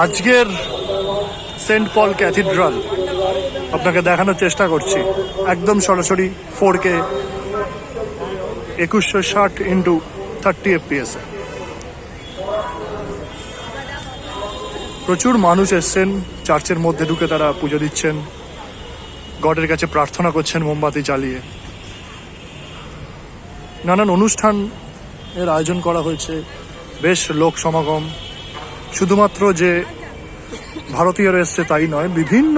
আজকের সেন্ট পল ক্যাথিড্রাল আপনাকে দেখানোর চেষ্টা করছি, একদম সরাসরি 4K 2160x30 FPS। প্রচুর মানুষ এসছেন, চার্চের মধ্যে ঢুকে তারা পুজো দিচ্ছেন, গডের কাছে প্রার্থনা করছেন মোমবাতি জ্বালিয়ে। নানান অনুষ্ঠান এর আয়োজন করা হয়েছে, বেশ লোক সমাগম। শুধুমাত্র যে ভারতীয়রা এসছে তাই নয়, বিভিন্ন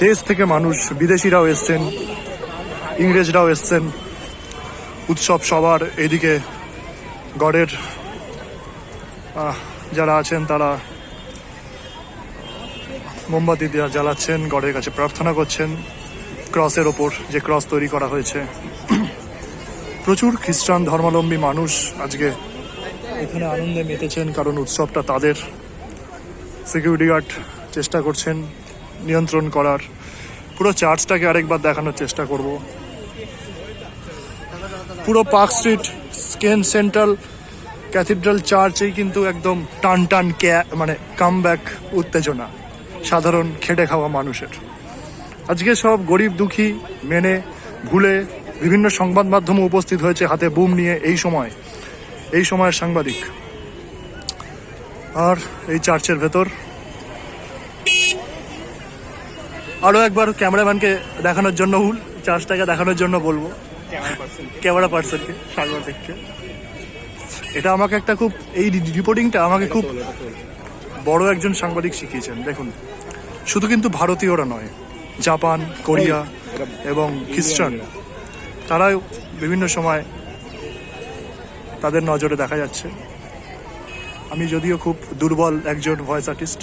দেশ থেকে মানুষ, বিদেশিরাও এসছেন, ইংরেজরাও এসছেন। উৎসব সবার। এদিকে গডের যারা আছেন তারা মোমবাতি দিয়ে জ্বালাচ্ছেন, গডের কাছে প্রার্থনা করছেন ক্রসের ওপর, যে ক্রস তৈরি করা হয়েছে। প্রচুর খ্রিস্টান ধর্মাবলম্বী মানুষ আজকে এখানে আনন্দে মেতেছেন, কারণ উৎসবটা তাদের। সিকিউরিটি গার্ড চেষ্টা করছেন নিয়ন্ত্রণ করার। পুরো চার্চটাকে আরেকবার দেখানোর চেষ্টা করব। পুরো পার্ক স্ট্রিট সেন্ট্রাল ক্যাথিড্রাল চার্চেই কিন্তু একদম টান টান মানে কামব্যাক উত্তেজনা সাধারণ খেটে খাওয়া মানুষের। আজকে সব গরিব দুঃখী মেনে ভুলে বিভিন্ন সংবাদ মাধ্যমে উপস্থিত হয়েছে হাতে বুম নিয়ে। এই সময়ের সাংবাদিক। আর এই চার্চের ভেতর আরো একবার ক্যামেরাম্যানকে দেখানোর জন্য, চার্চটাকে দেখানোর জন্য বলবো, ক্যামেরা পার্সনকে, সাংবাদিককে। এটা আমাকে একটা খুব, এই রিপোর্টিংটা আমাকে খুব বড় একজন সাংবাদিক শিখিয়েছেন। দেখুন, শুধু কিন্তু ভারতীয়রা নয়, জাপান, কোরিয়া এবং খ্রিস্টান, তারাও বিভিন্ন সময় তাদের নজরে দেখা যাচ্ছে। আমি যদিও খুব দুর্বল একজন ভয়েস আর্টিস্ট,